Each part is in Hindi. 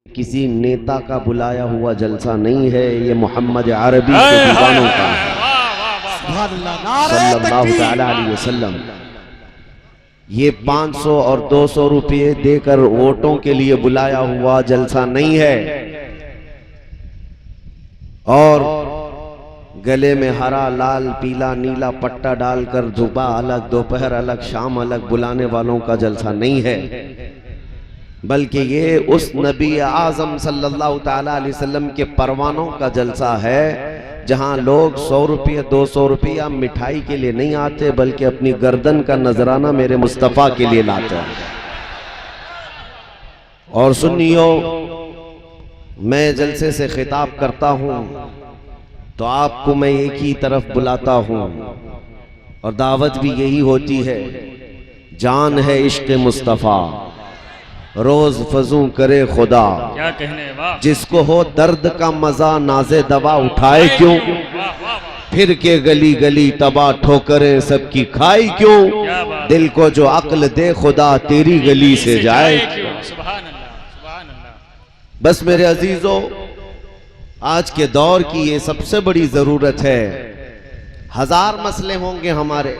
किसी नेता का बुलाया हुआ जलसा नहीं है, ये मोहम्मद अरबी के दीवानों का है सल्लल्लाहु तआला अलैहि वसल्लम। ये 500 और 200 रुपये देकर वोटों के लिए बुलाया हुआ जलसा नहीं है। और गले में हरा लाल पीला नीला पट्टा डालकर सुबह अलग दोपहर अलग शाम अलग बुलाने वालों का जलसा नहीं है, बल्कि ये उस नबी आज़म सल्लल्लाहु तआला अलैहि वसल्लम के परवानों का जलसा है, जहां लोग 100 रुपये 200 रुपया मिठाई के लिए नहीं आते, बल्कि अपनी गर्दन का नजराना मेरे मुस्तफ़ा के लिए लाते हैं। और सुनियो, मैं जलसे से खिताब करता हूं तो आपको मैं एक ही तरफ बुलाता हूं, और दावत भी यही होती है। जान है इश्क मुस्तफ़ा, रोज फजू करे खुदा, क्या कहने, वाह। जिसको हो दर्द का मजा नाजे दवा उठाए क्यों, फिर के गली गली तबा ठोकरे सबकी खाई क्यों, दिल को जो अक्ल दे खुदा तेरी गली से जाए क्यों। सुभान अल्लाह, सुभान अल्लाह। बस मेरे अजीजों, आज के दौर की ये सबसे बड़ी जरूरत है। हजार मसले होंगे हमारे,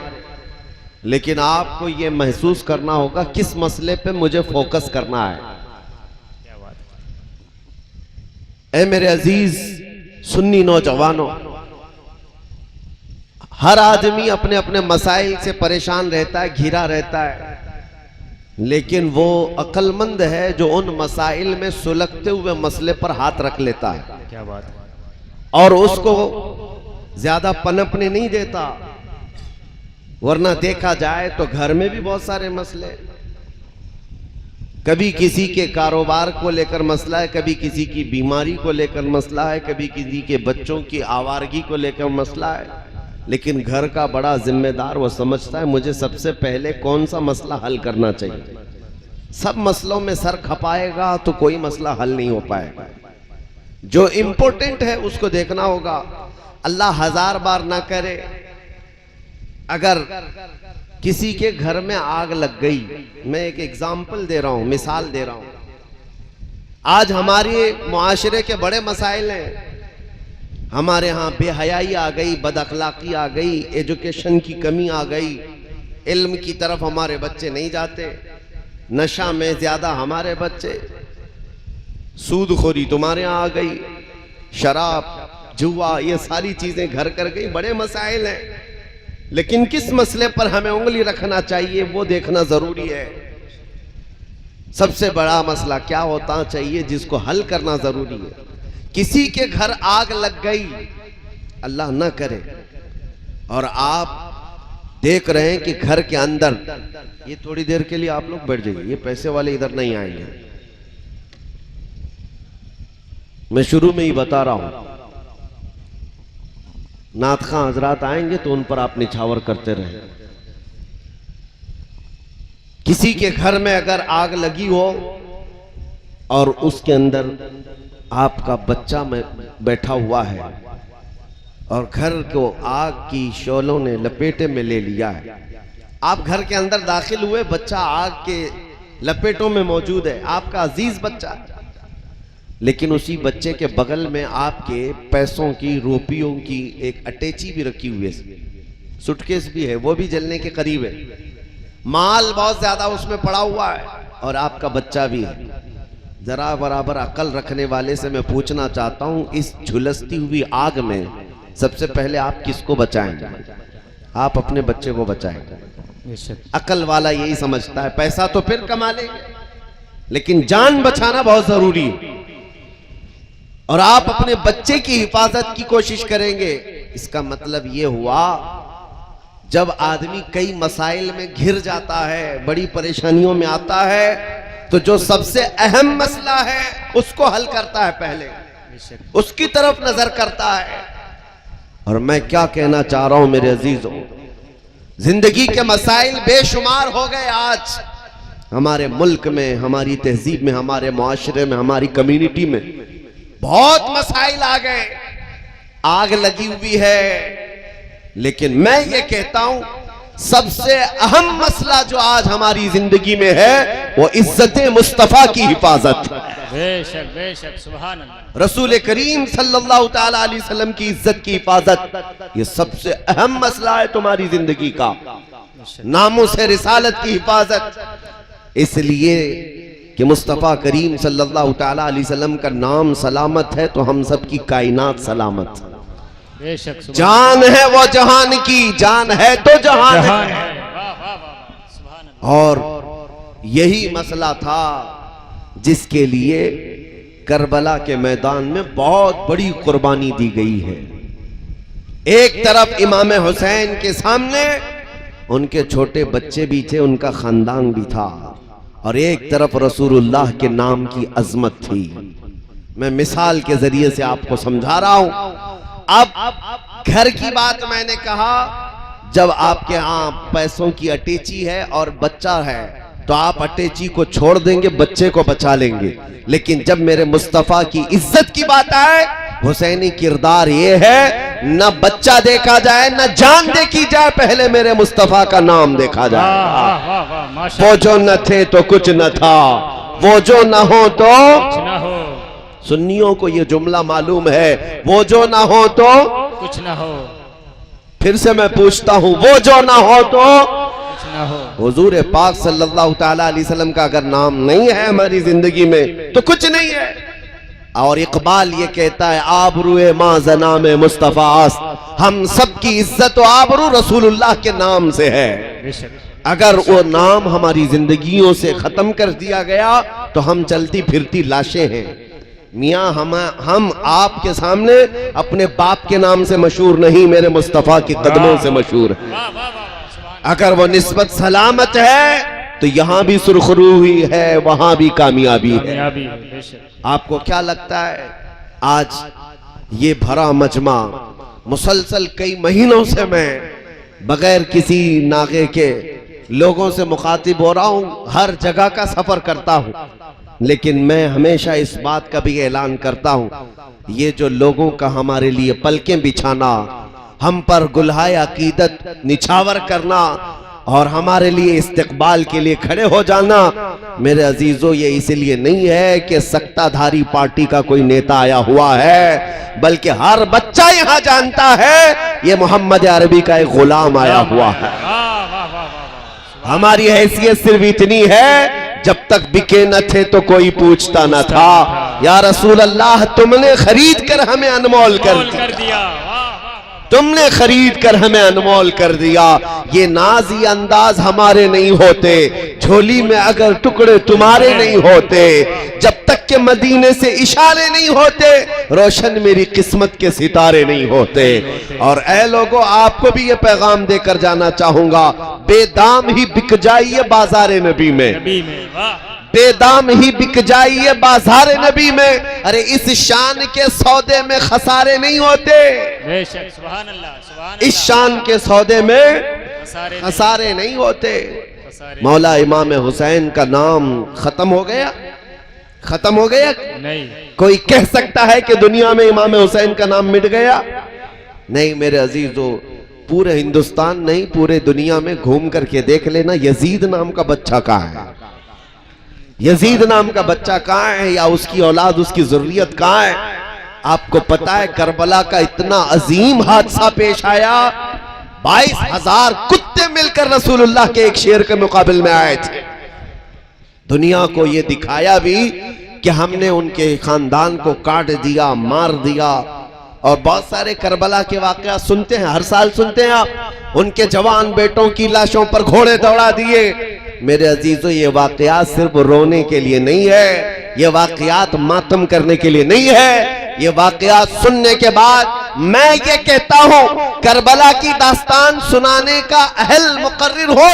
लेकिन आपको ये महसूस करना होगा किस मसले पे मुझे फोकस करना है। ऐ मेरे अजीज सुन्नी नौजवानों, हर आदमी अपने अपने मसाइल से परेशान रहता है, घिरा रहता है, लेकिन वो अक्लमंद है जो उन मसाइल में सुलगते हुए मसले पर हाथ रख लेता है। क्या बात है। और उसको ज्यादा पनपने नहीं देता, वरना देखा जाए तो घर में भी बहुत सारे मसले, कभी किसी के कारोबार को लेकर मसला है, कभी किसी की बीमारी को लेकर मसला है, कभी किसी के बच्चों की आवारगी को लेकर मसला है। लेकिन घर का बड़ा जिम्मेदार वो समझता है मुझे सबसे पहले कौन सा मसला हल करना चाहिए। सब मसलों में सर खपाएगा तो कोई मसला हल नहीं हो पाएगा। जो इंपॉर्टेंट है उसको देखना होगा। अल्लाह हजार बार ना करे, अगर किसी के घर में आग लग गई, मैं एक एग्जाम्पल दे रहा हूं, मिसाल दे रहा हूं। आज हमारे मुआशरे के बड़े मसाइल हैं। हमारे यहाँ बेहयाई आ गई, बदअखलाकी आ गई, एजुकेशन की कमी आ गई, इल्म की तरफ हमारे बच्चे नहीं जाते, नशा में ज्यादा हमारे बच्चे, सूदखोरी तुम्हारे यहाँ आ गई, शराब जुआ ये सारी चीजें घर कर गई। बड़े मसाइल हैं, लेकिन किस मसले पर हमें उंगली रखना चाहिए वो देखना जरूरी है। सबसे बड़ा मसला क्या होता चाहिए जिसको हल करना जरूरी है। किसी के घर आग लग गई, अल्लाह ना करे, और आप देख रहे हैं कि घर के अंदर, ये थोड़ी देर के लिए आप लोग बैठ जाइए, ये पैसे वाले इधर नहीं आएंगे, मैं शुरू में ही बता रहा हूं। नात खां हजरात आएंगे तो उन पर आप निछावर करते रहे। किसी के घर में अगर आग लगी हो और उसके अंदर आपका बच्चा में बैठा हुआ है और घर को आग की शोलों ने लपेटे में ले लिया है, आप घर के अंदर दाखिल हुए, बच्चा आग के लपेटों में मौजूद है, आपका अजीज बच्चा, लेकिन उसी बच्चे के बगल में आपके पैसों की, रुपयों की एक अटैची भी रखी हुई है, सूटकेस भी है, वो भी जलने के करीब है, माल बहुत ज्यादा उसमें पड़ा हुआ है, और आपका बच्चा भी है। जरा बराबर अकल रखने वाले से मैं पूछना चाहता हूं, इस झुलसती हुई आग में सबसे पहले आप किसको बचाएंगे? आप अपने बच्चे को बचाएंगे। अकल वाला यही समझता है, पैसा तो फिर कमा लेंगे, लेकिन जान बचाना बहुत जरूरी है, और आप अपने बच्चे की हिफाजत की कोशिश करेंगे। इसका मतलब यह हुआ, जब आदमी कई मसाइल में घिर जाता है, बड़ी परेशानियों में आता है, तो जो सबसे अहम मसला है उसको हल करता है, पहले उसकी तरफ नजर करता है। और मैं क्या कहना चाह रहा हूं मेरे अजीजों, जिंदगी के मसाइल बेशुमार हो गए। आज हमारे मुल्क में, हमारी तहजीब में, हमारे मुआशरे में, हमारी कम्युनिटी में बहुत मसाइल आ गए, आग लगी हुई है। लेकिन मैं ये कहता हूं सबसे अहम मसला जो आज हमारी जिंदगी में है वो इज्जत मुस्तफा की हिफाजत। बेशक सुभान अल्लाह। रसूल करीम सल्लल्लाहु ताला अलैहि वसल्लम की इज्जत की हिफाजत, ये सबसे अहम मसला है तुम्हारी जिंदगी का। नामों से रिसालत की हिफाजत, इसलिए कि मुस्तफ़ा करीम सल्लल्लाहु ताला अलैहि वसल्लम का नाम सलामत है तो हम सब की कायनात सलामत। बेशक जान है वो जहान की, जान है तो जहान है। वाह वाह वाह वाह सुभान अल्लाह। और यही मसला था जिसके लिए करबला के मैदान में बहुत बड़ी कुर्बानी दी गई है। एक तरफ इमाम हुसैन के सामने उनके छोटे बच्चे भी थे, उनका खानदान भी था, और एक तरफ रसूलुल्लाह के नाम की अजमत थी। मैं मिसाल के जरिए से आपको समझा रहा हूं। अब घर की बात मैंने कहा, जब आपके यहां पैसों की अटैची है और बच्चा है तो आप अटैची को छोड़ देंगे, बच्चे को बचा लेंगे। लेकिन जब मेरे मुस्तफा की इज्जत की बात आए, हुसैनी किरदार ये है, न बच्चा देखा जाए न जान देखी जाए, पहले मेरे मुस्तफा का नाम देखा जाए। वाह वाह वाह माशाअल्लाह। वो जो न थे तो कुछ न था, वो जो न हो तो कुछ ना हो, सुन्नियों को ये जुमला मालूम है, वो जो ना हो तो कुछ ना हो। फिर से मैं पूछता हूं, वो जो ना हो तो कुछ ना हो। हुजूर पाक सल्लल्लाहु ताला अलैहि वसल्लम का अगर नाम नहीं है हमारी जिंदगी में तो कुछ नहीं है। और इकबाल ये कहता है, आबरूए माँ जनाम मुस्तफा आस्त, हम सब की इज्जत और आबरू रसूलुल्लाह के नाम से है। बेशक अगर वो नाम हमारी जिंदगियों से खत्म कर दिया गया तो हम चलती फिरती लाशें हैं। मियाँ हम आपके सामने अपने बाप के नाम से मशहूर नहीं, मेरे मुस्तफा के कदमों से मशहूर है। वाह वाह वाह सुभान। अगर वो निस्बत सलामत है तो यहां भी सुरखरू हुई है, वहां भी कामयाबी है। कामयाबी बेशक। आपको क्या लगता है, आज ये भरा मजमा मुसलसल कई महीनों से मैं बगैर किसी नागे के लोगों से मुखातिब हो रहा हूं, हर जगह का सफर करता हूं, लेकिन मैं हमेशा इस बात का भी ऐलान करता हूं, ये जो लोगों का हमारे लिए पलकें बिछाना, हम पर गुलहाय अकीदत निछावर करना और हमारे लिए इस्तिकबाल के लिए खड़े हो जाना, मेरे अजीजों, ये इसलिए नहीं है कि सत्ताधारी पार्टी का कोई नेता आया हुआ है, बल्कि हर बच्चा यहां जानता है ये मोहम्मद अरबी का एक गुलाम आया हुआ है। वाह वाह वाह वाह वाह। हमारी हैसियत सिर्फ इतनी है, जब तक बिके न थे तो कोई पूछता न था। या रसूल अल्लाह, तुमने खरीद कर हमें अनमोल कर दिया। तुमने खरीद कर हमें अनमोल कर दिया। ये नाजी अंदाज हमारे नहीं होते, झोली में अगर टुकड़े तुम्हारे नहीं होते, जब तक के मदीने से इशारे नहीं होते, रोशन मेरी किस्मत के सितारे नहीं होते। और ऐ लोगों, आपको भी ये पैगाम देकर जाना चाहूंगा, बेदाम ही बिक जाइए बाजारे नबी में, बेदाम ही बिक जाइए बाजार नबी में। अरे इस शान के सौदे में खसारे नहीं होते, बेशक सुभान अल्लाह सुभान अल्लाह। इस शान के सौदे में खसारे नहीं होते। मौला इमाम हुसैन का नाम खत्म हो गया, खत्म हो गया नहीं। कोई कह सकता है कि दुनिया में इमाम हुसैन का नाम मिट गया? नहीं मेरे अजीजों, पूरे हिंदुस्तान नहीं, पूरे दुनिया में घूम करके देख लेना, यजीद नाम का बच्चा कहाँ है, यजीद नाम का बच्चा कहाँ है, या उसकी औलाद, उसकी जरूरियत कहाँ है? आपको पता है करबला का इतना अजीम हादसा पेश आया, 22,000 कुत्ते मिलकर रसूलुल्लाह के एक शेर के मुकाबले में आए थे। दुनिया को यह दिखाया भी कि हमने उनके खानदान को काट दिया, मार दिया। और बहुत सारे करबला के वाकया सुनते हैं, हर साल सुनते हैं आप, उनके जवान बेटों की लाशों पर घोड़े दौड़ा दिए। मेरे अजीजों, ये वाकयात सिर्फ रोने के लिए नहीं है, ये वाकयात मातम करने के लिए नहीं है, ये वाकयात सुनने के बाद मैं ये कहता हूं, करबला की दास्तान सुनाने का अहल मुकर्रिर हो,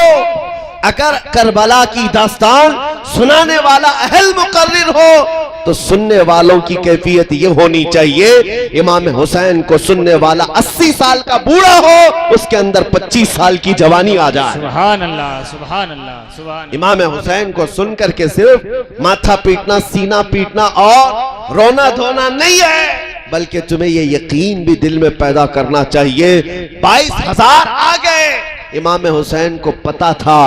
अगर करबला की दास्तान सुनाने वाला अहल मुकर्रिर हो तो सुनने वालों की कैफियत ये होनी चाहिए, इमाम हुसैन को सुनने वाला 80 साल का बूढ़ा हो, उसके अंदर 25 साल की जवानी आ जाए। सुभान अल्लाह सुभान अल्लाह सुभान। इमाम हुसैन को सुन करके सिर्फ माथा पीटना, सीना पीटना और रोना धोना नहीं है, बल्कि तुम्हें ये यकीन भी दिल में पैदा करना चाहिए, 22,000 आ गए, इमाम हुसैन को पता था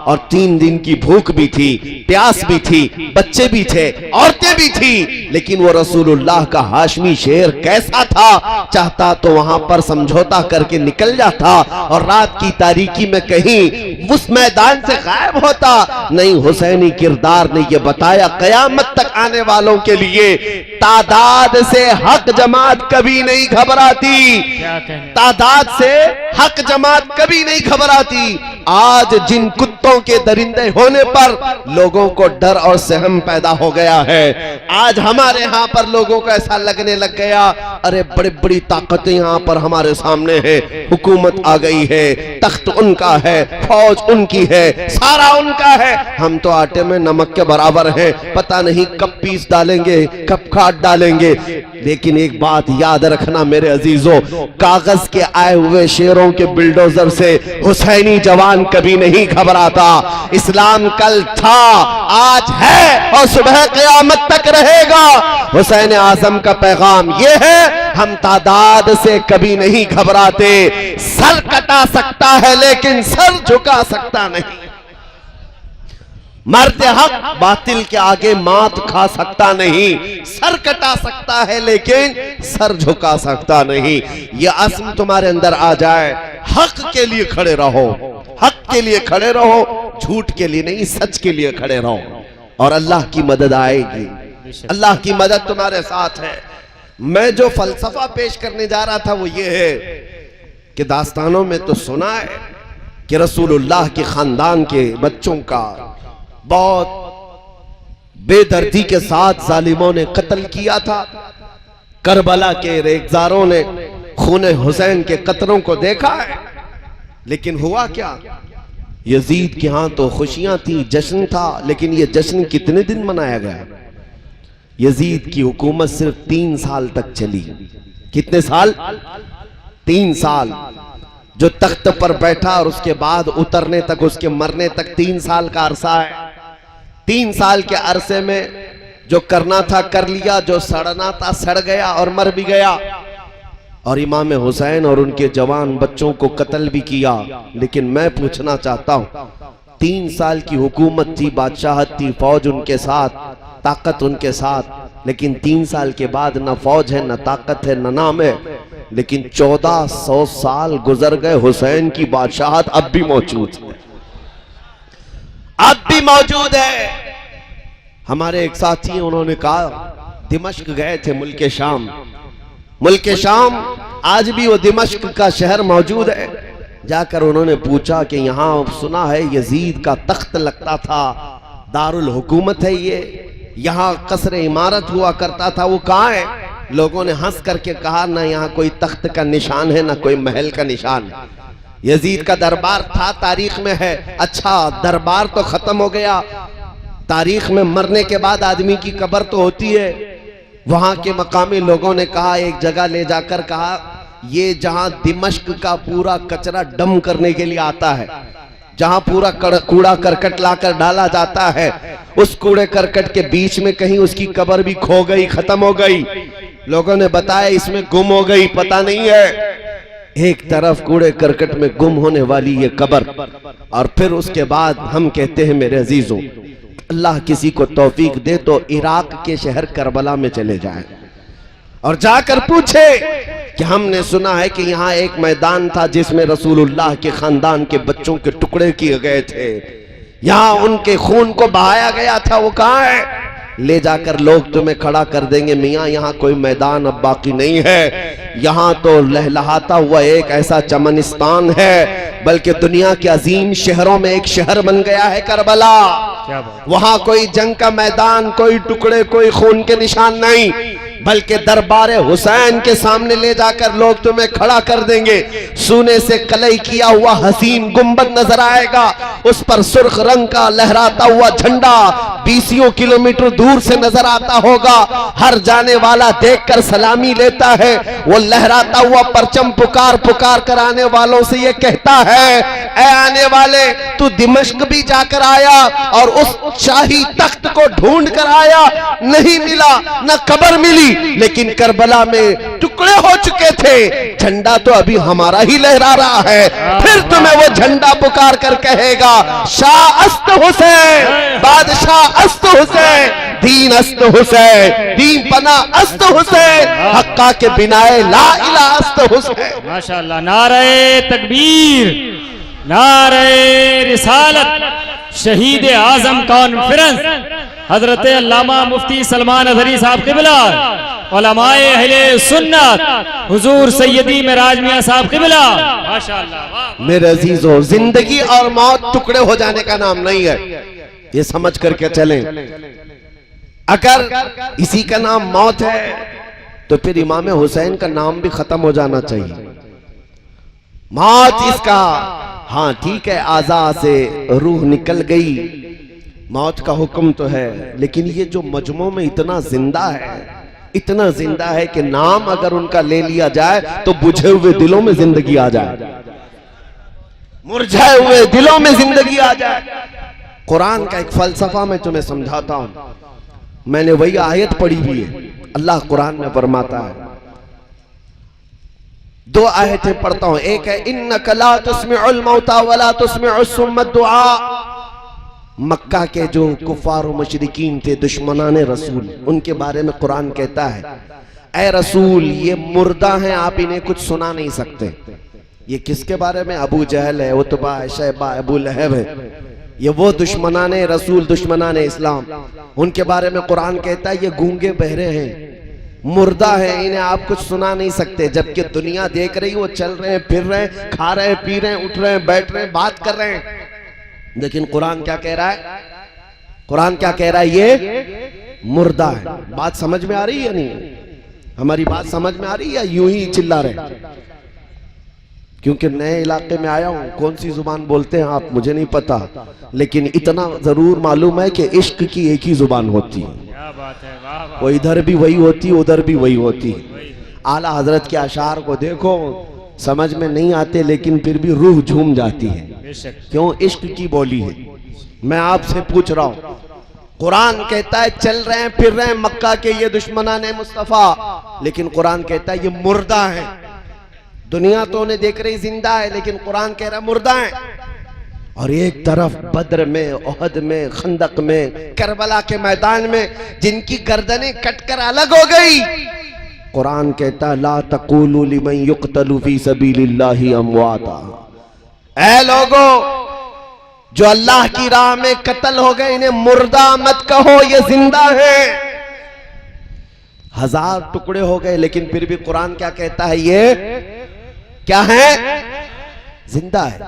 और 3 दिन की भूख भी थी, प्यास भी थी, बच्चे भी थे, औरतें भी थी, लेकिन वो रसूलुल्लाह का हाशमी शेर कैसा था, चाहता तो वहां पर समझौता करके निकल जाता और रात की तारीकी में कहीं उस मैदान से गायब होता। नहीं, हुसैनी किरदार ने यह बताया कयामत तक आने वालों के लिए तादाद से हक जमात कभी नहीं घबराती, तादाद से हक जमात कभी नहीं घबराती। आज जिन कुत्तों के दरिंदे होने पर लोगों को डर और सहम पैदा हो गया है, आज हमारे यहाँ पर लोगों को ऐसा लगने लग गया, अरे बड़ी बड़ी ताकतें यहाँ पर हमारे सामने है, हुकूमत आ गई है, तख्त उनका है, फौज उनकी है, सारा उनका है, हम तो आटे में नमक के बराबर हैं, पता नहीं कब पीस डालेंगे, कब काट डालेंगे। लेकिन एक बात याद रखना मेरे अजीजों, कागज के आए हुए शेरों के बिल्डोजर से हुसैनी जवान कभी नहीं घबराता। इस्लाम कल था, आज है और सुबह क़यामत तक रहेगा। हुसैन आजम का पैगाम यह है, हम तादाद से कभी नहीं घबराते। सर कटा सकता है लेकिन सर झुका सकता नहीं। मर्द हक बातिल के आगे मात खा सकता नहीं। सर कटा सकता है लेकिन सर झुका सकता नहीं। यह अज़्म तुम्हारे अंदर आ जाए, हक के लिए खड़े रहो, हक के लिए खड़े रहो, झूठ के लिए नहीं, सच के लिए खड़े रहो और अल्लाह की मदद आएगी, अल्लाह की मदद तुम्हारे साथ है। मैं जो फलसफा पेश करने जा रहा था वो ये है कि दास्तानों में तो सुना है कि रसूलुल्लाह के खानदान के बच्चों का बहुत बेदर्दी के साथ जालिमों ने कत्ल किया था। करबला के रेगजारों ने खून हुसैन के कत्लों को देखा है, लेकिन हुआ क्या? यजीद के यहां तो खुशियां थी, जश्न था, लेकिन यह जश्न कितने दिन मनाया गया? यजीद की हुकूमत सिर्फ 3 साल तक चली। कितने साल? 3 साल। जो तख्त पर बैठा और उसके बाद उतरने तक, उसके मरने तक 3 साल का अरसा है। 3 साल के अरसे में जो करना था कर लिया, जो सड़ना था सड़ गया और मर भी गया। और इमाम हुसैन और उनके जवान बच्चों को कत्ल भी किया। लेकिन मैं पूछना चाहता हूं, 3 साल की हुकूमत थी, बादशाहत थी, फौज उनके साथ, ताकत उनके साथ, लेकिन 3 साल के बाद न फौज है, न ताकत है, न नाम है। लेकिन 1400 साल गुजर गए, हुसैन की बादशाहत अब भी मौजूद है, अब भी मौजूद है। हमारे एक साथी हैं, उन्होंने कहा दिमश्क गए थे, मुल्क शाम, मुल्क शाम, आज भी वो दिमश्क का शहर मौजूद है। जाकर उन्होंने पूछा कि यहाँ सुना है यजीद का तख्त लगता था, दारुल हुकूमत है ये, यहाँ कसर इमारत हुआ करता था, वो कहाँ है? लोगों ने हंस करके कहा, ना यहाँ कोई तख्त का निशान है, ना कोई महल का निशान है। यजीद का दरबार था, तारीख में है। अच्छा, दरबार तो खत्म हो गया, तारीख में मरने के बाद आदमी की कब्र तो होती है। वहां के मकामी लोगों ने कहा, एक जगह ले जाकर कहा, ये जहां दिमश्क का पूरा कचरा डम करने के लिए आता है, जहां पूरा कूड़ा करकट लाकर डाला जाता है, उस कूड़े करकट के बीच में कहीं उसकी कब्र भी खो गई, खत्म हो गई। लोगों ने बताया इसमें गुम हो गई, पता नहीं है। एक तरफ कूड़े करकट में गुम होने वाली ये कब्र, और फिर उसके बाद हम कहते हैं मेरे अजीजों, अल्लाह किसी को तौफीक दे तो इराक के शहर करबला में चले जाए और जाकर पूछे कि हमने सुना है कि यहाँ एक मैदान था जिसमें रसूलुल्लाह के खानदान के बच्चों के टुकड़े किए गए थे, यहाँ उनके खून को बहाया गया था, वो कहाँ है? ले जाकर लोग तुम्हें खड़ा कर देंगे, मियाँ यहाँ कोई मैदान अब बाकी नहीं है, यहाँ तो लहलहाता हुआ एक ऐसा चमनिस्तान है, बल्कि दुनिया के अजीम शहरों में एक शहर बन गया है करबला। वहां कोई जंग का मैदान, कोई टुकड़े, कोई खून के निशान नहीं, बल्कि दरबारे हुसैन के सामने ले जाकर लोग तुम्हें खड़ा कर देंगे। सोने से कलई किया हुआ हसीन गुंबद नजर आएगा, उस पर सुर्ख रंग का लहराता हुआ झंडा 20 किलोमीटर दूर से नजर आता होगा। हर जाने वाला देखकर सलामी लेता है। वो लहराता हुआ परचम पुकार पुकार कर आने वालों से ये कहता है, ऐ आने वाले, तू दिमश्क भी जाकर आया और उस शाही तख्त को ढूंढ कर आया, नहीं मिला, न कब्र मिली, लेकिन करबला में टुकड़े हो चुके थे, झंडा तो अभी हमारा ही लहरा रहा है। फिर तुम्हें वो झंडा पुकार कर कहेगा शाह अस्त हुसैन, बादशाह अस्त हुसैन, दीन अस्त हुसैन, दीन पना अस्त हुसैन, हक्का के बिनाए ला इला अस्त हुसैन। माशाअल्लाह। नारे तकबीर, नारे रिसालत, शहीद आजम कॉन्फ्रेंस हजरत अल्लामा मुफ्ती सलमान अजहरी साहब क़िबला, उलमाए अहले सुन्नत हुजूर सैयदी मेराज मियां साहब क़िबला। माशाअल्लाह। मेरे अजीजों, जिंदगी और मौत टुकड़े हो जाने का नाम नहीं है, ये समझ करके चलें। अगर इसी का नाम मौत है तो फिर इमाम हुसैन का नाम भी खत्म हो जाना चाहिए। मौत इसका, हाँ ठीक है, आज़ा से रूह निकल गई, मौत का हुक्म तो है, लेकिन ये जो मजमू में इतना जिंदा है, इतना जिंदा है कि नाम अगर उनका ले लिया जाए तो बुझे हुए दिलों में जिंदगी आ जाए, मुरझाए हुए दिलों में जिंदगी आ जाए। कुरान का एक फलसफा मैं तुम्हें समझाता हूं, मैंने वही आयत पढ़ी हुई है। अल्लाह कुरान में फरमाता है, दो आयतें पढ़ता हूं। एक है इन्नका ला तुस्मिउल मौता वला तुस्मिउस सुम्मा दुआ। मक्का के जो कुफार और मुशरिकीन थे, दुश्मनाने रसूल, उनके बारे में कुरान कहता है, ऐ रसूल ये मुर्दा हैं, आप इन्हें कुछ सुना नहीं सकते। ये किसके बारे में? अबू जहल है, उतबा है, शैबा, अबू लहब है, ये वो दुश्मनाने रसूल, दुश्मनाने इस्लाम, उनके बारे में कुरान कहता है ये गूंगे बहरे हैं, मुर्दा है, इन्हें आप कुछ सुना नहीं सकते। जबकि दुनिया देख रही, वो चल रहे हैं, फिर रहे हैं, खा रहे हैं, पी रहे हैं, उठ रहे हैं, बैठ रहे हैं, बात कर रहे हैं। लेकिन कुरान क्या कह रहा है? कुरान क्या कह रहा है? ये मुर्दा है। बात समझ में आ रही है? नहीं, हमारी बात समझ में आ रही है? यूं ही चिल्ला रहे? क्योंकि नए इलाके में आया हूं, कौन सी जुबान बोलते हैं आप मुझे नहीं पता, लेकिन इतना जरूर मालूम है कि इश्क की एक ही जुबान होती है। क्या बात है, वाह वाह। वो इधर भी वही होती, उधर भी वही होती। आला हजरत के अशार को देखो, समझ में नहीं आते, लेकिन फिर भी रूह झूम जाती है। बेशक। क्यों? इश्क की बोली है। मैं आपसे पूछ रहा हूं, कुरान कहता है चल रहे हैं, फिर रहे हैं मक्का के ये दुश्मनाने मुस्तफा, लेकिन कुरान कहता है ये मुर्दा है। दुनिया तो उन्हें देख रही जिंदा है, लेकिन कुरान कह रहा है मुर्दा है। और एक तरफ बद्र में, ओहद में, खंदक में, करबला के मैदान में जिनकी गर्दनें कटकर अलग हो गई, कुरान कहता है ला तक़ूलू लिमन युक़तलू फी सबीलिल्लाहि अमवाता। ऐ लोगो जो अल्लाह की राह में कत्ल हो गए, इन्हें मुर्दा मत कहो, ये जिंदा है। 1000 टुकड़े हो गए, लेकिन फिर भी कुरान क्या कहता है? ये क्या है? जिंदा है।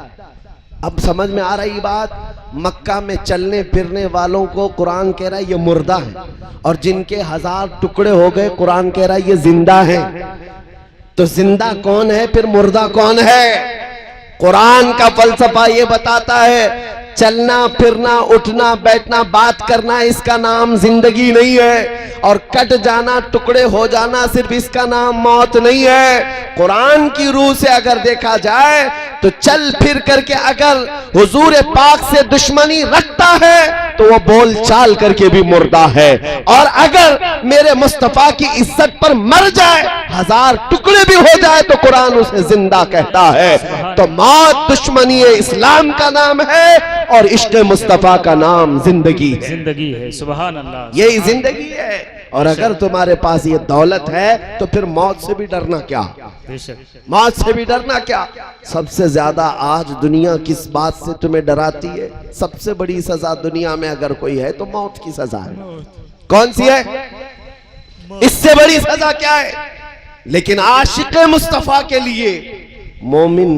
अब समझ में आ रही बात? मक्का में चलने फिरने वालों को कुरान कह रहा है ये मुर्दा है, और जिनके 1000 टुकड़े हो गए कुरान कह रहा है ये जिंदा है। तो जिंदा कौन है, फिर मुर्दा कौन है? कुरान का फलसफा ये बताता है चलना फिरना, उठना बैठना, बात करना, इसका नाम जिंदगी नहीं है। और कट जाना, टुकड़े हो जाना, सिर्फ इसका नाम मौत नहीं है। कुरान की रूह से अगर देखा जाए तो चल फिर करके अगर हुजूर पाक से दुश्मनी रखता है तो वो बोल चाल करके भी मुर्दा है। और अगर मेरे मुस्तफा की इज्जत पर मर जाए, 1000 टुकड़े भी हो जाए, तो कुरान उसे जिंदा कहता है। तो मौत दुश्मनी इस्लाम का नाम है और इश्क मुस्तफा का नाम जिंदगी है। जिंदगी है। सुभान अल्लाह। यही जिंदगी है। और अगर तुम्हारे पास ये दौलत है तो फिर मौत से भी डरना क्या? मौत से भी डरना क्या? सबसे ज्यादा आज दुनिया किस बात से तुम्हें डराती है? सबसे बड़ी सजा दुनिया में अगर कोई है तो मौत की सजा है। कौन सी है? इससे बड़ी सजा क्या है? लेकिन आशिक मुस्तफा के लिए, मोमिन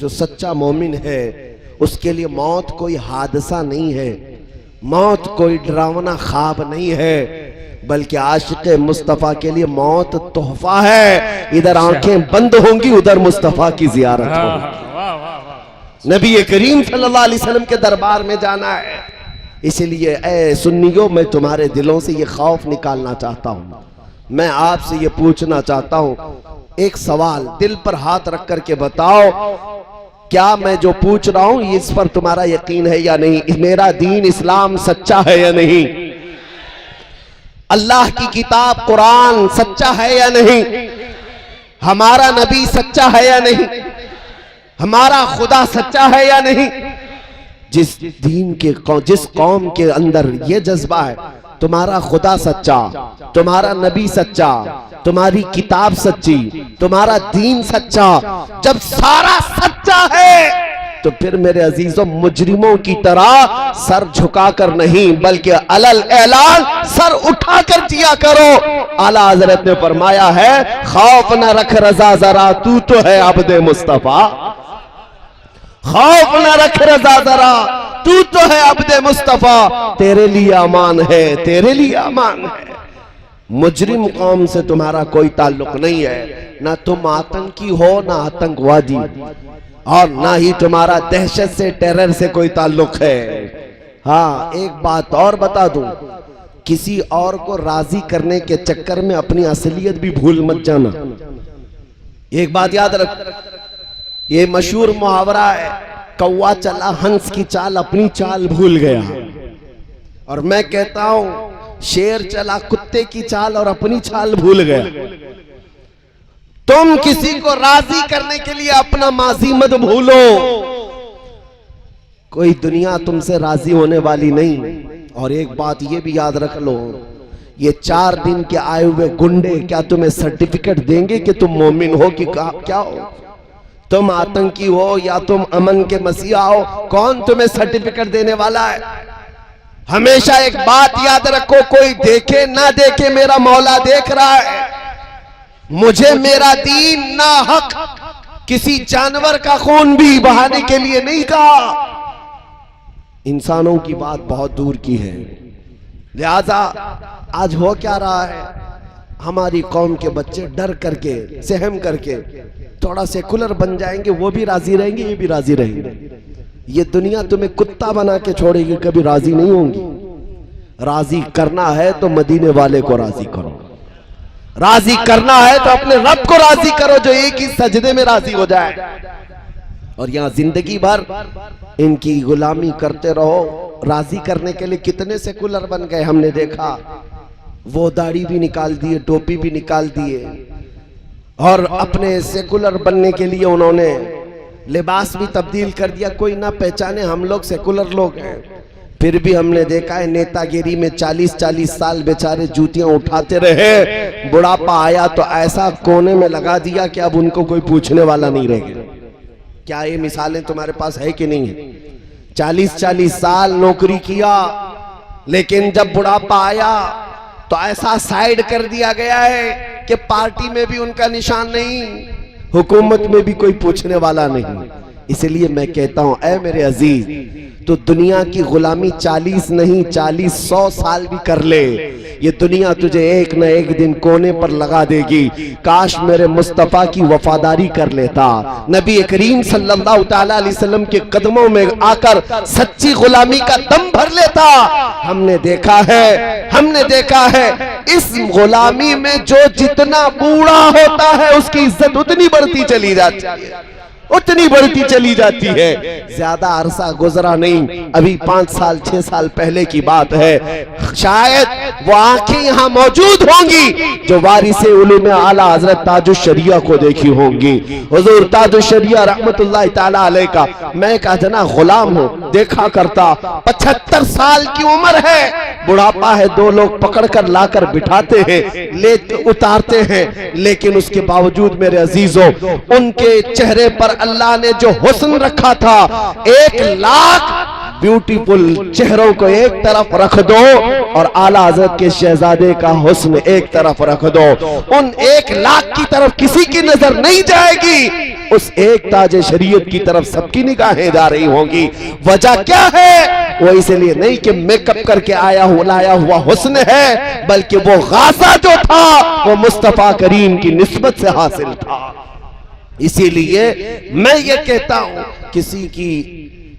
जो सच्चा मोमिन है, उसके लिए मौत कोई हादसा नहीं है, मौत कोई डरावना ख्वाब नहीं है, बल्कि आशिक मुस्तफा के लिए मौत तोहफा है। इधर आंखें बंद होंगी, उधर मुस्तफा की जियारत होगी। नबी करीम सल्लल्लाहु अलैहि वसल्लम के दरबार में जाना है। इसलिए ऐ सुन्नियों, मैं तुम्हारे दिलों से ये खौफ निकालना चाहता हूं। मैं आपसे ये पूछना चाहता हूं, एक सवाल दिल पर हाथ रख करके बताओ, क्या मैं जो पूछ रहा हूं इस पर तुम्हारा यकीन है या नहीं? मेरा दीन इस्लाम सच्चा है या नहीं? अल्लाह की किताब कुरान सच्चा है या नहीं, हमारा नबी सच्चा है या नहीं, हमारा खुदा सच्चा है या नहीं। जिस दीन के जिस कौम के अंदर ये जज्बा है, तुम्हारा खुदा सच्चा, तुम्हारा नबी सच्चा, तुम्हारी किताब सच्ची, तुम्हारा दीन सच्चा, जब सारा सच्चा है तो फिर मेरे अजीजों मुजरिमों की तरह सर झुकाकर नहीं बल्कि अलल ऐलान सर उठाकर जिया करो। आला हजरत ने फरमाया है, खौफ न रख रजा जरा, तू तो है अब्दे मुस्तफा। खौफ न रख रजा जरा, तू तो है अब्दे मुस्तफा, तेरे लिए अमान है, तेरे लिए अमान है। मुजरिम कौम से तुम्हारा कोई ताल्लुक नहीं है, ना तुम आतंकी हो ना आतंकवादी, और ना ही तुम्हारा दहशत से टेरर से कोई ताल्लुक है। हाँ, एक बात और बता दूं, किसी और को राजी करने के चक्कर में अपनी असलियत भी भूल मत जाना। एक बात याद रख, ये मशहूर मुहावरा है, कौवा चला हंस की चाल अपनी चाल भूल गया। और मैं कहता हूं शेर चला कुत्ते की चाल और अपनी चाल भूल गया। तुम किसी को राजी करने के लिए अपना माजी मत भूलो। कोई दुनिया तुमसे राजी होने वाली नहीं। और एक बात ये भी याद रख लो, ये 4 दिन के आए हुए गुंडे क्या तुम्हें सर्टिफिकेट देंगे कि तुम मोमिन हो कि क्या हो? तुम आतंकी हो या तुम अमन के मसीहा हो, कौन तुम्हें सर्टिफिकेट देने वाला है? हमेशा एक बात याद रखो, कोई देखे ना देखे, मेरा मौला देख रहा है। मुझे मेरा दीन ना हक किसी जानवर का खून भी बहाने के लिए नहीं कहा। इंसानों की बात बहुत दूर की है। लिहाजा आज हो क्या रहा है, हमारी कौम के बच्चे डर करके सहम करके थोड़ा सेकुलर बन जाएंगे, वो भी राजी रहेंगे, ये भी राजी रहेंगे। ये दुनिया तुम्हें कुत्ता बना के छोड़ेगी, कभी राजी नहीं होंगी। राजी करना है तो मदीने वाले को राजी करो, राजी करना है तो अपने रब को राजी करो जो एक ही सजदे में राजी हो जाए। और यहां जिंदगी भर इनकी गुलामी करते रहो। राजी करने के लिए कितने सेकुलर बन गए हमने देखा। वो दाढ़ी भी निकाल दिए, टोपी भी निकाल दिए, और अपने सेकुलर बनने के लिए उन्होंने लिबास भी तब्दील कर दिया। कोई ना पहचाने हम लोग सेकुलर लोग हैं। फिर भी हमने देखा है नेतागिरी में 40-40 साल बेचारे जूतियां उठाते रहे। बुढ़ापा आया तो ऐसा कोने में लगा दिया कि अब उनको कोई पूछने वाला नहीं रह गया। क्या ये मिसालें तुम्हारे पास है कि नहीं है? 40-40 साल नौकरी किया, लेकिन जब बुढ़ापा आया तो ऐसा साइड कर दिया गया है कि पार्टी में भी उनका निशान नहीं, हुकूमत में भी कोई पूछने वाला नहीं। इसलिए मैं कहता हूं, ऐ मेरे अजीज, तो दुनिया की गुलामी 40 नहीं 40-100 साल भी कर ले, ये दुनिया तुझे एक न एक दिन कोने पर लगा देगी। काश मेरे मुस्तफा की वफादारी कर लेता, नबी करीम सल्लल्लाहु तआला अलैहि वसल्लम के कदमों में आकर सच्ची गुलामी का दम भर लेता। हमने देखा है इस गुलामी में जो जितना बूढ़ा होता है उसकी इज्जत उतनी बढ़ती चली जाती है, उतनी बढ़ती चली जाती है। ज्यादा अरसा गुजरा नहीं, अभी 5 साल 6 साल पहले की बात है। शायद वो आंखें यहाँ मौजूद होंगी जो वारिसे उलूम आला हजरत ताजुश शरिया को देखी होंगी। हुजूर ताजुश शरिया रहमतुल्लाहि ताला अलैह का मैं एक अजना गुलाम हूँ, देखा करता। 75 साल की उम्र है, बुढ़ापा है, 2 लोग पकड़कर लाकर बिठाते हैं, ले उतारते हैं, लेकिन उसके बावजूद मेरे अजीजों उनके चेहरे पर अल्लाह ने जो हुस्न रखा था, 1 लाख ब्यूटीफुल चेहरों को एक तरफ रख दो और आला हजरत के शहजादे का हुस्न एक तरफ रख दो, उन 1 लाख की तरफ किसी की नजर नहीं जाएगी, उस एक ताजे शरीयत की तरफ सबकी निगाहें जा रही होंगी। वजह क्या है? वो इसलिए नहीं कि मेकअप करके लाया हुआ हुस्न है, बल्कि वो गाजा जो था वो मुस्तफा करीम की निस्बत से हासिल था। इसीलिए मैं ये कहता हूं,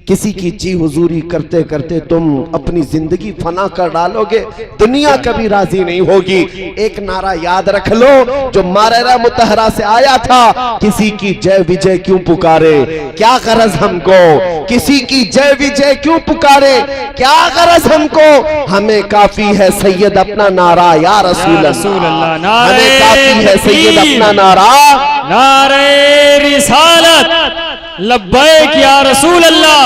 किसी की जी हुजूरी करते करते तुम अपनी जिंदगी फना कर डालोगे, दुनिया कभी राजी नहीं होगी। एक नारा याद रख लो जो मारेरा मुतहरा से आया था, किसी की जय विजय क्यों पुकारे, क्या गरज हमको, किसी की जय विजय क्यों पुकारे, क्या गरज हमको, हमें काफी है सैयद अपना नारा या रसूल अल्लाह, हमें काफी है सैयद अपना नारा, नारे रिसालत, लब्बैक या रसूल अल्लाह,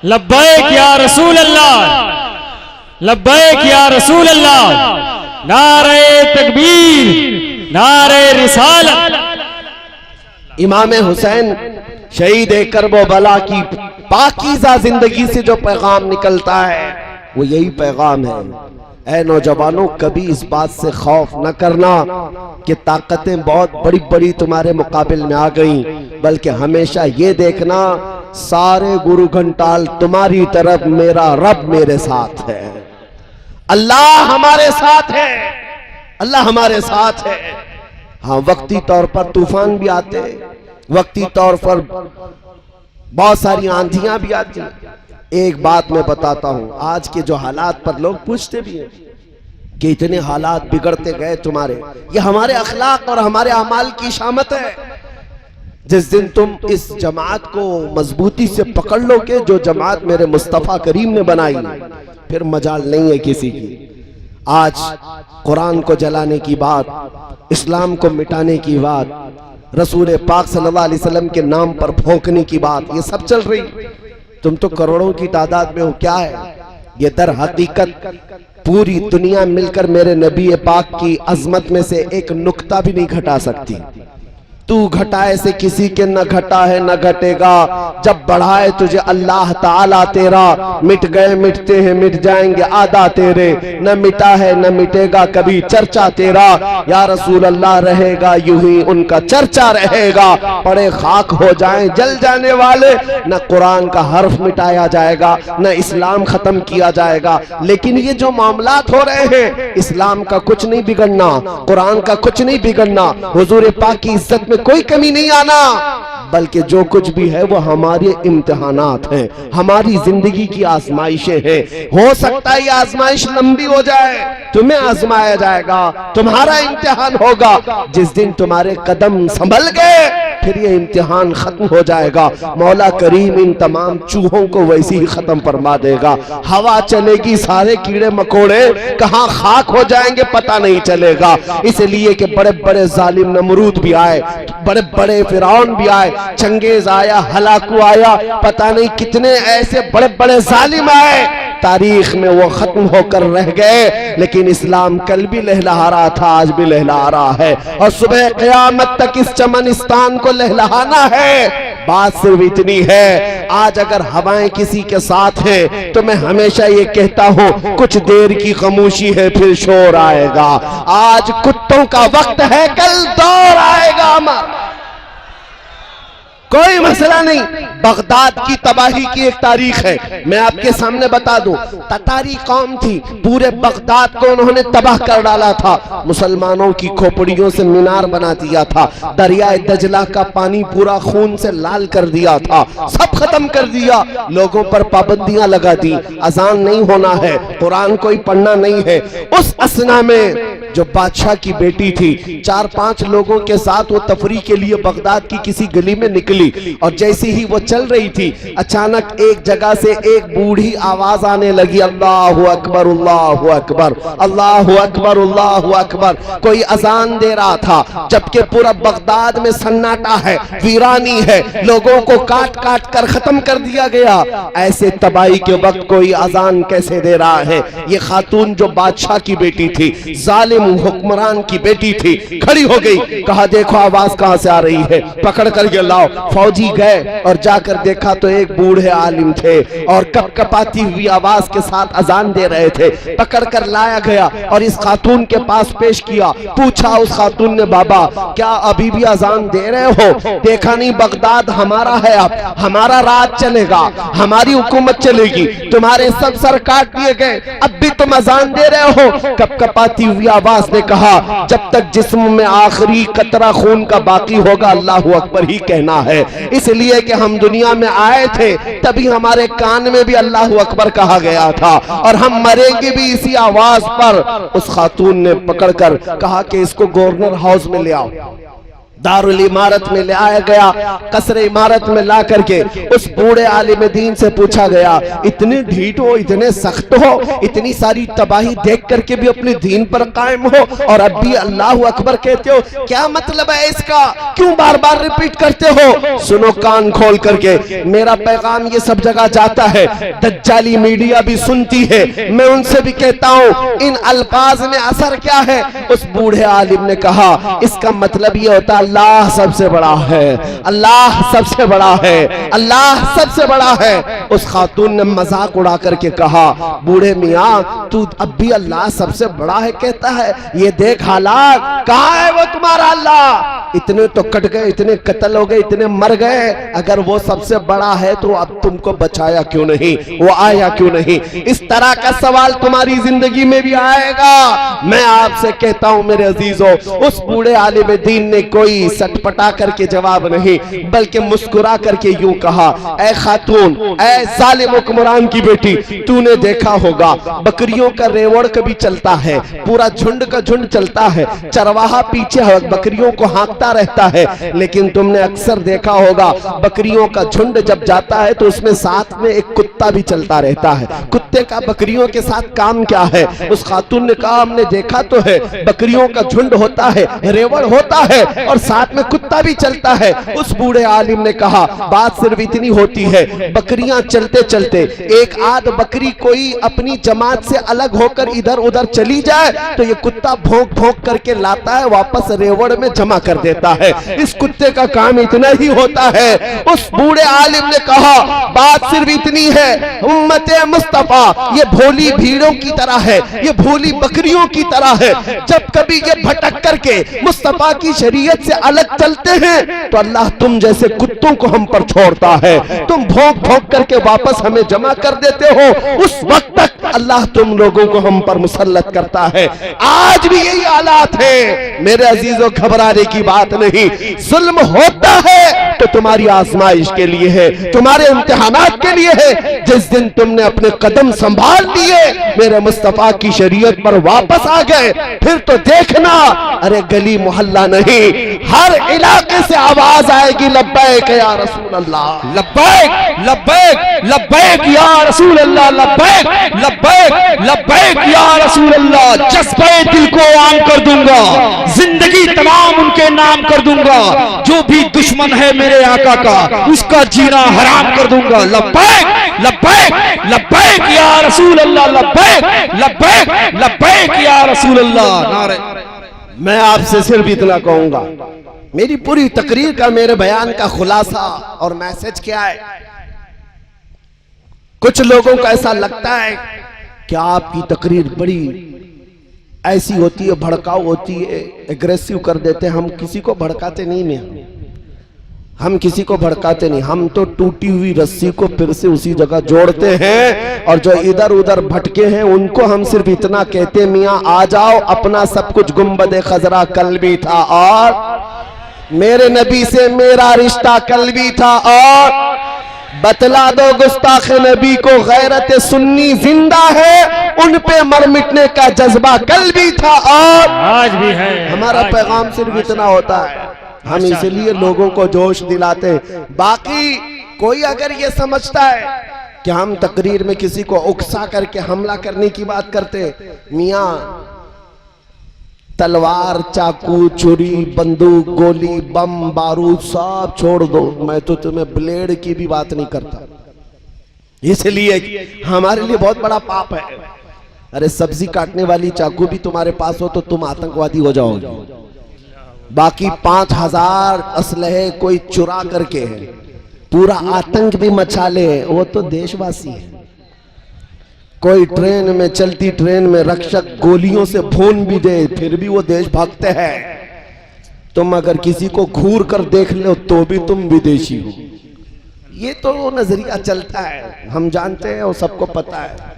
लब्बैक या रसूल अल्लाह, लब्बैक या रसूल अल्लाह, नारे तकबीर, नारे रिसालत। इमाम हुसैन शहीद करबला की पाकीज़ा जिंदगी से जो पैगाम निकलता है वो यही पैगाम है। ऐ नौजवानों, कभी इस बात से खौफ न करना कि ताकतें बहुत बड़ी बड़ी तुम्हारे मुकाबिल में आ गई, बल्कि हमेशा ये देखना सारे गुरु घंटाल तुम्हारी तरफ, मेरा रब मेरे साथ है, अल्लाह हमारे साथ है, अल्लाह हमारे साथ है। हाँ, वक्ती तौर पर तूफान भी आते, वक्ती तौर पर बहुत सारी आंधियां भी आती। एक बात मैं बताता हूं, आज के जो हालात पर लोग पूछते भी हैं कि इतने हालात बिगड़ते गए तुम्हारे, ये हमारे अखलाक और हमारे अमाल की शामत है। जिस दिन तुम इस जमात को मजबूती से पकड़ लोगे, जो जमात मेरे मुस्तफा करीम ने बनाई, फिर मजाल नहीं है किसी की। आज कुरान को जलाने की बात, इस्लाम को मिटाने की बात, रसूल पाक सल्लल्लाहु अलैहि वसल्लम के नाम पर भौंकने की बात, ये सब चल रही। तुम तो करोड़ों की तादाद में हो, क्या है ये? दर हकीकत पूरी दुनिया मिलकर मेरे नबी पाक की अजमत में से एक नुक्ता भी नहीं घटा सकती। तू घटाए से किसी के न घटा है न घटेगा, जब बढ़ाए तुझे अल्लाह ताला तेरा, मिट गए मिटते हैं मिट जाएंगे आदा तेरे, न मिटा है न मिटेगा कभी चर्चा तेरा, या रसूल अल्लाह रहेगा यूं ही उनका चर्चा रहेगा, पड़े खाक हो जाएं जल जाने वाले, न कुरान का हर्फ मिटाया जाएगा न इस्लाम खत्म किया जाएगा। लेकिन ये जो मामलात हो रहे हैं, इस्लाम का कुछ नहीं बिगड़ना, कुरान का कुछ नहीं बिगड़ना, हुजूर पाक की इज्जत कोई कमी नहीं आना, बल्कि जो कुछ भी है वो हमारे इम्तिहानात हैं, हमारी जिंदगी की आजमाइशें हैं। हो सकता है ये आजमाइश लंबी हो जाए, तुम्हें आजमाया जाएगा, तुम्हारा इम्तिहान होगा। जिस दिन तुम्हारे कदम संभल गए फिर ये इम्तिहान खत्म हो जाएगा। मौला करीम इन तमाम चूहों को वैसे ही खत्म फरमा देगा। हवा चलेगी, सारे कीड़े मकोड़े कहाँ खाक हो जाएंगे पता नहीं चलेगा। इसलिए कि बड़े बड़े जालिम नमरूद भी आए, बड़े बड़े फिरौन भी आए, चंगेज आया, हलाकू आया, पता नहीं कितने ऐसे बड़े बड़े जालिम आए, तारीख में वो खत्म होकर रह गए। लेकिन इस्लाम कल भी लहलहा रहा था, आज भी लहलहा रहा है, और सुबह क़यामत तक इस चमनिस्तान को लहलहाना है। बात सिर्फ इतनी है, आज अगर हवाएं किसी के साथ हैं तो मैं हमेशा ये कहता हूं, कुछ देर की खामोशी है फिर शोर आएगा। आज कुत्तों का वक्त है, कल दौर आएगा हमारा, कोई मसला नहीं। बगदाद की तबाही की एक तारीख है, मैं आपके सामने बता दूं। ततारी कौम थी, पूरे बगदाद को उन्होंने तबाह कर डाला था, मुसलमानों की खोपड़ियों से मीनार बना दिया था, दरियाए दजला का पानी पूरा खून से लाल कर दिया था, सब खत्म कर दिया, लोगों पर पाबंदियां लगा दी, अजान नहीं होना है, कुरान कोई पढ़ना नहीं है। उस असना में जो बादशाह की बेटी थी, 4-5 लोगों के साथ वो तफरी के लिए बगदाद की किसी गली में निकली, और जैसे ही वो चल रही थी, अचानक एक जगह से एक बूढ़ी आवाज आने लगी, अल्लाहु अकबर अल्लाहु अकबर अल्लाहु अकबर अल्लाहु अकबर। कोई अजान दे रहा था, जबकि पूरा बगदाद में सन्नाटा है, वीरानी है, लोगों को काट काट कर खत्म कर दिया गया। ऐसे तबाही के वक्त कोई अजान कैसे दे रहा है? ये खातून जो बादशाह की बेटी थी, जालिम हुक्मरान की बेटी थी, खड़ी हो गई, कहा देखो आवाज कहां से आ रही है, पकड़ कर के लाओ। फौजी गए और जाकर देखा तो एक बूढ़े आलिम थे, और कपकपाती हुई आवाज के साथ अजान दे रहे थे। पकड़ कर लाया गया और इस खातून के पास पेश किया। पूछा उस खातून ने, बाबा क्या अभी भी अजान दे रहे हो? देखा नहीं बगदाद हमारा है, अब हमारा राज चलेगा, हमारी हुकूमत चलेगी, तुम्हारे सब सर काट दिए गए, अब भी तुम अजान दे रहे हो? कपकपाती हुई आवाज आवाज ने कहा, जब तक जिस्म में आखिरी कतरा खून का बाकी होगा अल्लाह अकबर ही कहना है। इसलिए कि हम दुनिया में आए थे तभी हमारे कान में भी अल्लाह अकबर कहा गया था और हम मरेंगे भी इसी आवाज पर। उस खातून ने पकड़कर कहा कि इसको गवर्नर हाउस में ले आओ। दारुल इमारत में ले आया गया, कसरे इमारत में ला करके उस बूढ़े आलिम दीन से पूछा गया, इतने ढीठ हो, इतने सख्त हो, इतनी सारी तबाही देख करके भी अपने दीन पर कायम हो और अब भी अल्लाह अकबर कहते हो, क्या मतलब है इसका, क्यों बार बार रिपीट करते हो? सुनो कान खोल करके, मेरा पैगाम ये सब जगह जाता है, दज्जाली मीडिया भी सुनती है, मैं उनसे भी कहता हूँ इन अल्फाज में असर क्या है। उस बूढ़े आलिम ने कहा, इसका मतलब ये होता अल्लाह सबसे बड़ा है, अल्लाह सबसे बड़ा है, अल्लाह सबसे बड़ा है। उस खातून ने मजाक उड़ा करके कहा, बूढ़े मियाँ तू अब भी अल्लाह सबसे बड़ा है कहता है, ये देख हालात, कहाँ है वो तुम्हारा अल्लाह? इतने तो कट गए, इतने कत्ल हो गए, इतने मर गए, अगर वो सबसे बड़ा है तो अब तुमको बचाया क्यों नहीं, वो आया क्यों नहीं? इस तरह का सवाल तुम्हारी जिंदगी में भी आएगा। मैं आपसे कहता हूं मेरे अजीजों, उस बूढ़े आलिम दीन ने कोई सटपटा करके जवाब नहीं बल्कि मुस्कुरा करके यूं कहा, ऐ खातून, ऐ जालिम हुक्मरान की बेटी, तूने देखा होगा बकरियों का रेवड़ कभी चलता है, पूरा झुंड का झुंड चलता है, चरवाहा पीछे बकरियों को हाँकता रहता है, लेकिन तुमने अक्सर देखा होगा बकरियों का झुंड जब जाता है तो उसमें साथ में एक कुत्ता भी चलता रहता है। कुत्ते का बकरियों के साथ काम क्या है? उस खातून ने कहा, हमने देखा तो है बकरियों का झुंड होता है, रेवड़ होता है और साथ में कुत्ता भी चलता है। उस बूढ़े आलिम ने कहा, बात सिर्फ इतनी होती है, बकरियां चलते चलते एक आध बकरी कोई अपनी जमात से अलग होकर इधर उधर चली जाए तो ये कुत्ता भौंक भौंक करके लाता है, वापस रेवड़ में जमा कर देता है। इस कुत्ते का काम इतना ही होता है। उस बूढ़े आलिम ने कहा, बात सिर्फ इतनी है, उम्मते मुस्तफा ये भोली भीड़ों की तरह है, ये भोली बकरियों की तरह है, जब कभी ये भटक करके मुस्तफा की शरीयत से अलग चलते हैं तो अल्लाह तुम जैसे कुत्तों को हम पर छोड़ता है, तुम भौंक भौंक करके वापस हमें जमा कर देते हो, उस वक्त तक अल्लाह तुम लोगों को हम पर मुसल्लत करता है। आज भी यही हालात है मेरे अजीजों, घबराने की बात नहीं। जुल्म होता है तो तुम्हारी आजमाइश के लिए है, तुम्हारे इम्तिहानात के लिए है। जिस दिन तुमने अपने कदम संभाल लिए, मेरे मुस्तफा की शरीयत पर वापस आ गए, फिर तो देखना, अरे गली मोहल्ला नहीं, हर इलाके से आवाज आएगी, लब्बैक या रसूल अल्लाह, लब्बैक लब्बैक लब्बैक या रसूल अल्लाह, लब्बैक लब्बैक लब्बैक या रसूल अल्लाह। जज्बे दिल को आम कर दूंगा, जिंदगी तमाम उनके नाम कर दूंगा, जो भी दुश्मन है मेरे आका का उसका जीना हराम कर दूंगा। लब्बैक लब्बैक लब्बैक या रसूल अल्लाह, लब्बैक लब्बैक लब्बैक या रसूल अल्लाह। नारे। मैं आपसे सिर्फ इतना कहूंगा, मेरी पूरी तकरीर का, मेरे बयान का खुलासा और मैसेज क्या है? कुछ लोगों को ऐसा लगता है कि आपकी तकरीर बड़ी ऐसी होती है, भड़काऊ होती है, एग्रेसिव कर देते हैं। हम किसी को भड़काते नहीं, में हम किसी को भड़काते नहीं, हम तो टूटी हुई रस्सी को फिर से उसी जगह जोड़ते हैं और जो इधर उधर भटके हैं उनको हम सिर्फ इतना कहते, मियाँ आ जाओ, अपना सब कुछ गुंबद खजरा कल भी था और मेरे नबी से मेरा रिश्ता कल भी था, और बतला दो गुस्ताख नबी को गैरत सुन्नी जिंदा है, उन पे मर मिटने का जज्बा कल भी था और आज भी है। हमारा पैगाम सिर्फ इतना होता है, हम इसलिए लोगों को जोश दिलाते हैं। बाकी कोई अगर ये समझता है कि हम तकरीर में किसी को उकसा करके हमला करने की बात करते, मियाँ तलवार, चाकू, छुरी, बंदूक, गोली, बम, बारूद सब छोड़ दो, मैं तो तुम्हें ब्लेड की भी बात नहीं करता, इसलिए हमारे लिए बहुत बड़ा पाप है। अरे सब्जी काटने वाली चाकू भी तुम्हारे पास हो तो तुम आतंकवादी हो जाओगे। बाकी 5000 असलहे कोई चुरा करके है, पूरा आतंक भी मचा ले, वो तो देशवासी है। कोई ट्रेन में, चलती ट्रेन में रक्षक गोलियों से भून भी दे, फिर भी वो देशभक्त है। तुम अगर किसी को घूर कर देख लो तो भी तुम विदेशी हो, ये तो नजरिया चलता है, हम जानते हैं और सबको पता है।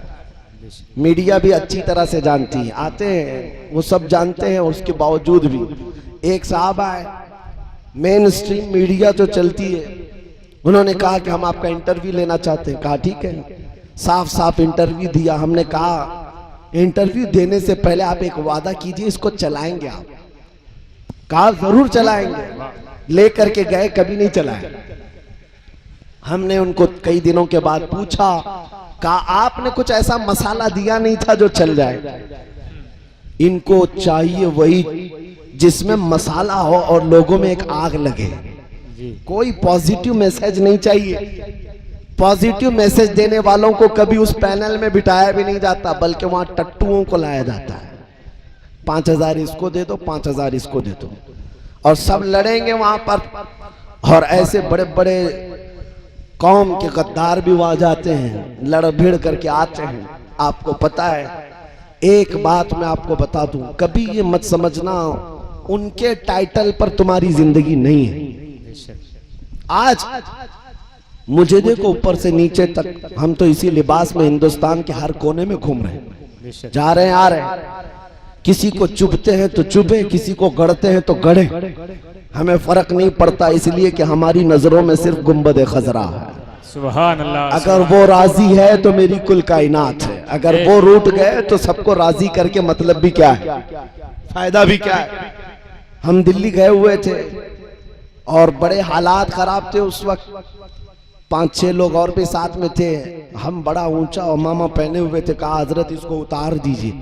मीडिया भी अच्छी तरह से जानती है, आते हैं वो सब जानते हैं, उसके बावजूद भी एक साहब आए, मेन स्ट्रीम मीडिया जो चलती है, उन्होंने कहा कि हम आपका इंटरव्यू लेना चाहते हैं। कहा ठीक है, साफ साफ इंटरव्यू दिया। हमने कहा इंटरव्यू देने से पहले आप एक वादा कीजिए, इसको चलाएंगे आप? कहा जरूर चलाएंगे। लेकर के गए, कभी नहीं चलाए। हमने उनको कई दिनों के बाद पूछा, कहा आपने कुछ ऐसा मसाला दिया नहीं था जो चल जाए? इनको चाहिए वही जिसमें मसाला हो और लोगों में एक आग लगे। कोई पॉजिटिव मैसेज नहीं चाहिए। पॉजिटिव मैसेज देने वालों को कभी उस पैनल में बिठाया भी नहीं जाता, बल्कि वहां टट्टुओं को लाया जाता है। 5,000 इसको दे दो, 5,000 इसको दे दो, और सब लड़ेंगे वहां पर। और ऐसे बड़े बड़े कौम के गद्दार भी वहां जाते हैं, लड़ भिड़ करके आते हैं। आपको पता है, एक बात मैं आपको बता दूं, कभी ये मत समझना उनके टाइटल पर तुम्हारी जिंदगी नहीं है। आज मुझे देखो ऊपर से नीचे तक, हम तो इसी लिबास में हिंदुस्तान के हर कोने में घूम रहे हैं, जा रहे हैं आ रहे हैं। किसी को चुभते हैं तो चुभे, किसी को गढ़ते हैं तो गढ़े, हमें फर्क नहीं पड़ता, इसलिए कि हमारी नजरों में सिर्फ गुंबद खजरा है। सुभान अल्लाह। अगर वो राजी है तो मेरी कुल कायनात है, अगर वो रूठ गए तो सबको राजी करके मतलब भी क्या है, फायदा भी क्या है। हम दिल्ली गए हुए थे और बड़े हालात खराब थे उस वक्त, 5-6 लोग और भी साथ में थे। हम बड़ा ऊंचा उमामा पहने हुए थे। कहा हजरत इसको उतार दीजिए,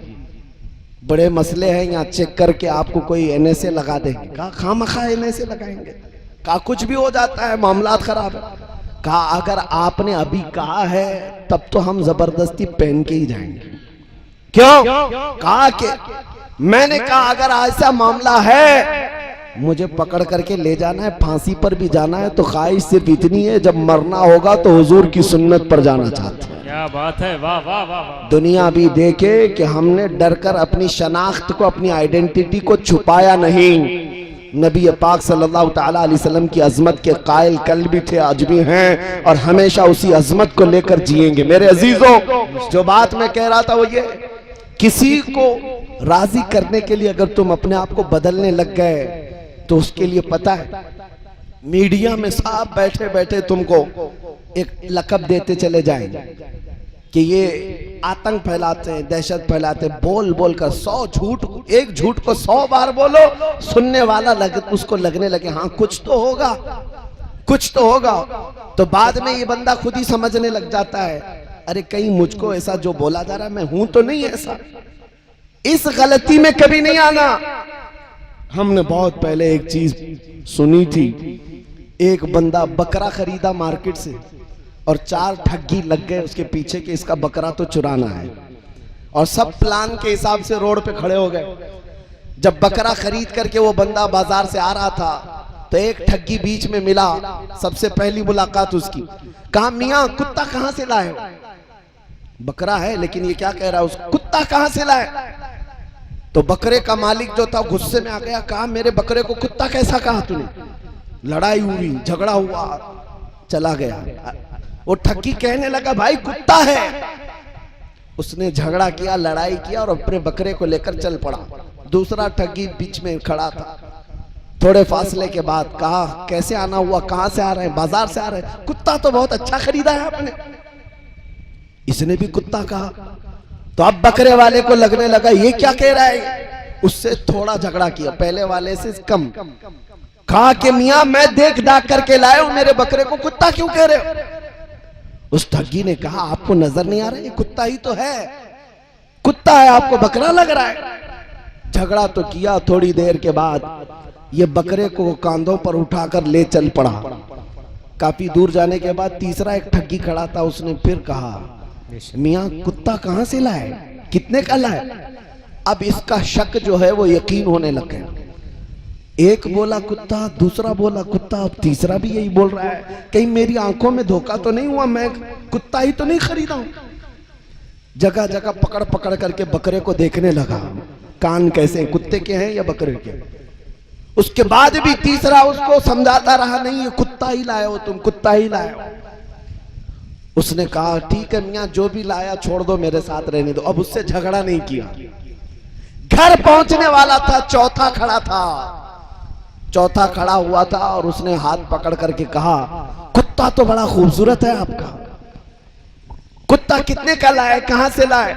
बड़े मसले हैं यहाँ, चेक करके आपको कोई NSA लगा देंगे। कहा खामखा NSA लगाएंगे? कहा कुछ भी हो जाता है, मामलात खराब है। कहा अगर आपने अभी कहा है तब तो हम जबरदस्ती पहन के ही जाएंगे। क्यों? कहा कि मैंने कहा अगर ऐसा मामला है मुझे पकड़ करके ले जाना है, फांसी पर भी जाना है, तो ख्वाहिश सिर्फ इतनी है जब मरना होगा तो हुजूर की सुन्नत पर जाना चाहते हैं। क्या बात है, वाह वाह वाह। दुनिया भी देखे कि हमने डरकर अपनी शनाख्त को, अपनी आइडेंटिटी को छुपाया नहीं। नबी पाक सल्लल्लाहु तआला अलैहि वसल्लम की अजमत के कायल कल भी थे, आज भी हैं, और हमेशा उसी अजमत को लेकर जिएंगे। मेरे अजीजों, जो बात मैं कह रहा था वो ये, किसी को राजी करने के लिए अगर तुम अपने आप को बदलने लग गए तो उसके लिए पता है, मीडिया में साहब बैठे बैठे तुमको एक लकब देते चले जाएंगे कि ये आतंक फैलाते हैं, दहशत फैलाते हैं। बोल बोल कर 100 झूठ, एक झूठ को 100 बार बोलो, सुनने वाला उसको लगने लगे हाँ कुछ तो होगा, कुछ तो होगा। तो बाद में ये बंदा खुद ही समझने लग जाता है, अरे कहीं मुझको ऐसा जो बोला जा रहा है मैं हूं तो नहीं ऐसा। इस गलती में कभी नहीं आना। हमने बहुत पहले एक चीज सुनी थी, एक बंदा बकरा खरीदा मार्केट से और 4 ठगी लग गए उसके पीछे कि इसका बकरा तो चुराना है, और सब प्लान के हिसाब से रोड पे खड़े हो गए। जब बकरा खरीद करके वो बंदा बाजार से आ रहा था तो एक ठगी बीच में मिला, सबसे पहली मुलाकात उसकी। कहा मियां कुत्ता कहां से लाए हो? बकरा है लेकिन ये क्या कह रहा है, उस कुत्ता कहां से लाए? तो बकरे का मालिक जो था गुस्से में आ गया, कहा मेरे बकरे को कुत्ता कैसा कहा तूने? लड़ाई हुई, झगड़ा हुआ, चला गया। वो ठगी कहने लगा भाई कुत्ता है। उसने झगड़ा किया, लड़ाई किया और अपने बकरे को लेकर चल पड़ा। दूसरा ठगी बीच में खड़ा था। थोड़े फासले के बाद कहा कैसे आना हुआ, कहां से आ रहे हैं? बाजार से आ रहे हैं। कुत्ता तो बहुत अच्छा खरीदा है आपने। इसने भी कुत्ता कहा। तो अब बकरे वाले को लगने लगा ये क्या कह रहा है, उससे थोड़ा झगड़ा किया, पहले वाले से कम। कहा कि मियां मैं देख दाख करके लाया हूं, मेरे बकरे को कुत्ता क्यों कह रहे हो? उस ठगी ने कहा आपको नजर नहीं आ रहा, ये कुत्ता ही तो है, कुत्ता है, आपको बकरा लग रहा है। झगड़ा तो किया। थोड़ी देर के बाद ये बकरे को कांधों पर उठाकर ले चल पड़ा। काफी दूर जाने के बाद तीसरा एक ठगी खड़ा था, उसने फिर कहा मियां कुत्ता कहां से लाए, कितने का लाए? अब इसका शक जो है वो यकीन होने लग गया। एक बोला कुत्ता, दूसरा बोला कुत्ता, अब तीसरा भी यही बोल रहा है, कहीं मेरी आंखों में धोखा तो नहीं हुआ, मैं कुत्ता ही तो नहीं खरीदा हूं। जगह जगह पकड़ पकड़ करके बकरे को देखने लगा, कान कैसे, कुत्ते के हैं या बकरे के। उसके बाद भी तीसरा उसको समझाता रहा, नहीं ये कुत्ता ही लाए हो तुम, कुत्ता ही लाए हो। उसने कहा ठीक है मियां, जो भी लाया छोड़ दो, मेरे साथ रहने दो। अब उससे झगड़ा नहीं किया। घर पहुंचने वाला था, चौथा खड़ा था। चौथा खड़ा हुआ था और उसने हाथ पकड़ करके कहा, कुत्ता तो बड़ा खूबसूरत है आपका, कुत्ता कितने का लाए, कहां से लाए?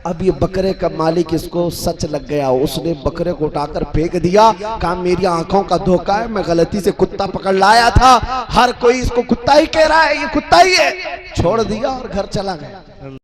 अब ये बकरे का मालिक इसको सच लग गया, उसने बकरे को उठाकर फेंक दिया। कहा मेरी आंखों का धोखा है, मैं गलती से कुत्ता पकड़ लाया था, हर कोई इसको कुत्ता ही कह रहा है, ये कुत्ता ही है। छोड़ दिया और घर चला गया।